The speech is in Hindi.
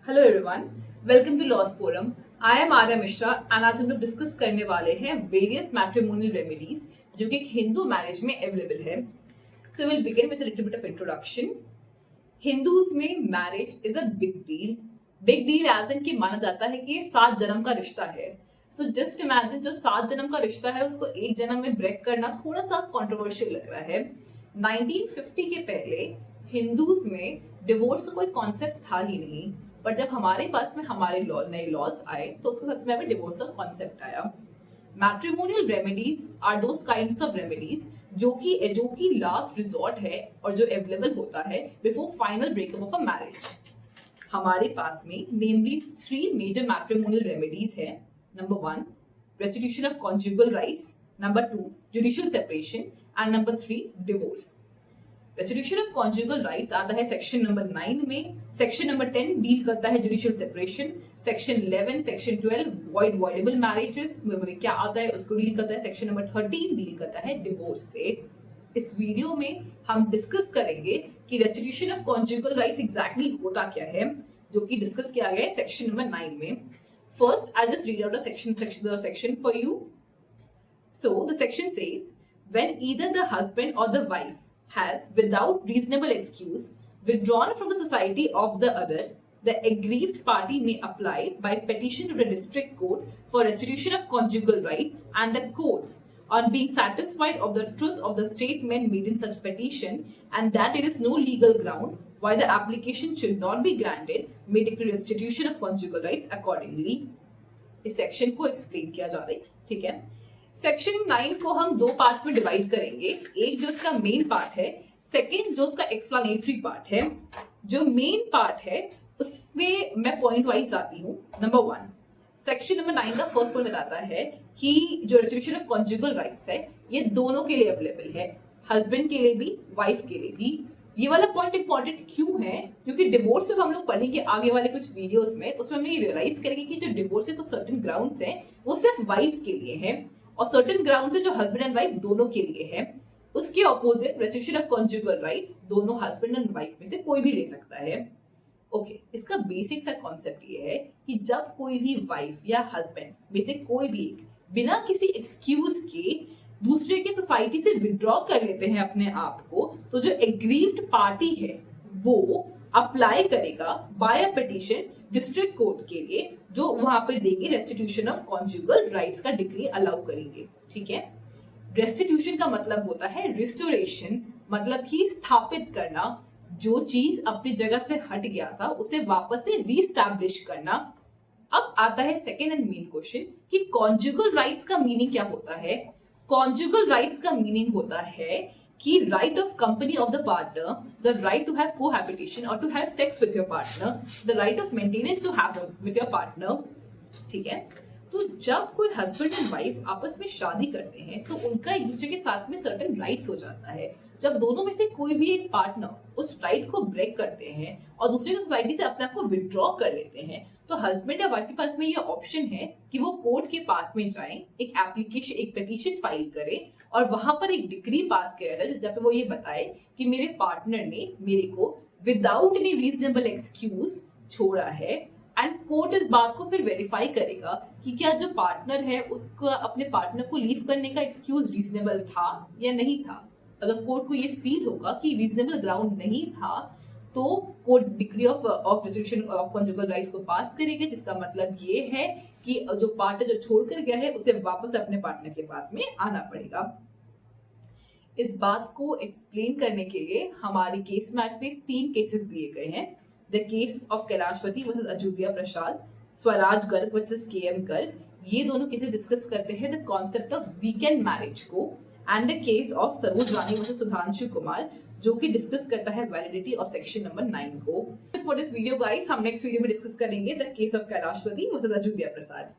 Hello everyone, welcome to laws forum. I am Arya Mishra and आज हम लोग डिस्कस करने वाले हैं वेरियस मैट्रिमोनियल रेमेडीज जो कि एक हिंदू मैरिज में अवेलेबल है। So will begin with a little bit of introduction. Hindus में marriage is a big deal as in कि माना जाता है कि ये 7 जन्म का रिश्ता है। सो जस्ट इमेजिन, जो 7 जन्म का रिश्ता है उसको एक जन्म में ब्रेक करना थोड़ा सा कंट्रोवर्शियल लग रहा है। 1950 के पहले हिंदूज में डिवोर्स का कोई कॉन्सेप्ट था ही नहीं, पर जब हमारे पास में हमारे नए लॉज आए तो उसके साथ में अभी डिवोर्स का कॉन्सेप्ट आया। Matrimonial remedies are those kinds of remedies जो कि लास्ट रिजॉर्ट है और जो अवेलेबल होता है before final breakup of a marriage. हमारे पास में नेमली 3 मेजर मैट्रिमोनियल रेमेडीज है। Number 1, restitution of conjugal rights, number 2, judicial separation and number 3, divorce. Restitution of conjugal rights आता है सेक्शन नंबर 9 में। सेक्शन नंबर 10 डील करता है judicial separation. Section 11, section 12 voidable marriages में क्या आता है उसको डील करता है। सेक्शन नंबर 13 डील करता है डिवोर्स से। इस वीडियो में हम डिस्कस करेंगे कि restitution of conjugal rights exactly होता क्या है, जो कि डिस्कस किया गया है सेक्शन नंबर 9 में। First I just read out the section for you. So the section says, when either the husband or the wife has, without reasonable excuse, withdrawn from the society of the other, the aggrieved party may apply by petition to the district court for restitution of conjugal rights, and the courts, on being satisfied of the truth of the statement made in such petition and that it is no legal ground why the application should not be granted, may decree restitution of conjugal rights accordingly. इस सेक्शन को एक्सप्लेन किया जा रहा है, ठीक है। सेक्शन 9 को हम 2 पार्ट्स में डिवाइड करेंगे। एक जो उसका मेन पार्ट है, सेकंड जो उसका एक्सप्लेनेटरी पार्ट है। जो मेन पार्ट है उसमें मैं पॉइंट वाइज आती हूँ। नंबर 1, सेक्शन नंबर 9 का फर्स्ट पॉइंट बताता है कि जो रेस्ट्रिक्शन ऑफ कॉन्जुगल राइट्स है ये दोनों के लिए अवेलेबल है, हस्बैंड के लिए भी, वाइफ के लिए भी। ये वाला पॉइंट इंपॉर्टेंट क्यों है? क्योंकि डिवोर्स जब हम लोग पढ़ेंगे आगे वाले कुछ वीडियोस में, उसमें हम ये रियलाइज करेंगे कि जो डिवोर्स के कुछ सर्टेन ग्राउंड्स हैं वो सिर्फ वाइफ के लिए है और सर्टेन ग्राउंड्स है जो हस्बैंड एंड वाइफ दोनों के लिए है। उसके opposite restriction of conjugal rights दोनों हस्बैंड एंड वाइफ में से कोई भी ले सकता है। ओके, इसका बेसिक सा कॉन्सेप्ट ये है कि जब कोई भी वाइफ या हस्बैंड में से कोई भी एक बिना किसी एक्सक्यूज के दूसरे के सोसाइटी से विड्रॉ कर लेते हैं अपने आप को, तो जो एग्रीव्ड पार्टी है वो अप्लाई करेगा बाय अ पिटीशन डिस्ट्रिक्ट कोर्ट के लिए, जो वहां पर देंगे रेस्टिट्यूशन ऑफ कॉन्जुगल राइट्स का डिक्री अलाउ करेंगे, ठीक है। रेस्टिट्यूशन का मतलब होता है रिस्टोरेशन, मतलब कि स्थापित करना, जो चीज अपनी जगह से हट गया था उसे वापस से रीस्टैब्लिश करना। अब आता है सेकेंड एंड मेन क्वेश्चन कि कॉन्जुगल राइट्स का मीनिंग क्या होता है। कॉन्जुगल राइट्स का मीनिंग होता है कि right of company of the partner, the right to have cohabitation और to have sex with your partner, the right of maintenance to have with your partner, ठीक है। तो जब कोई हस्बैंड एंड वाइफ आपस में शादी करते हैं तो उनका एक दूसरे के साथ में सर्टेन राइट्स हो जाता है। जब दोनों में से कोई भी एक पार्टनर उस राइट को ब्रेक करते हैं और दूसरे की सोसाइटी से अपने आप को विड्रॉ कर लेते हैं, तो हस्बैंड या वाइफ के पास में ये ऑप्शन है कि वो कोर्ट के पास में जाएं, एक एप्लीकेशन, एक पिटीशन फाइल करें और वहां पर एक डिक्री पास किया जाए जब पे वो ये बताए कि मेरे पार्टनर ने मेरे को विदाउट एनी रीजनेबल एक्सक्यूज छोड़ा है। एंड कोर्ट इस बात को फिर वेरीफाई करेगा कि क्या जो पार्टनर है उसका अपने पार्टनर को लीव करने का एक्सक्यूज रीजनेबल था या नहीं था। अगर कोर्ट को ये फील होगा कि रीजनेबल ग्राउंड नहीं था तो court decree of restriction of conjugal rights को पास करेगा, जिसका मतलब ये है कि जो पार्टनर जो छोड़कर गया है उसे वापस अपने पार्टनर के पास में आना पड़ेगा। इस बात को एक्सप्लेन करने के लिए हमारी केस मैट में 3 केसेस दिए गए हैं। The case of Kailashpati versus Ayodhya Prasad, Swaraj Garg versus K M. Garg. ये दोनों केसेस डिस्कस करते हैं the concept of weekend marriage को, and the case of Saroj Rani versus Sudhanshu Kumar, जो कि डिस्कस करता है वैलिडिटी ऑफ सेक्शन नंबर 9 को। फॉर दिस वीडियो गाइस, हम नेक्स्ट वीडियो में डिस्कस करेंगे the case of Kailashpati versus Ayodhya Prasad.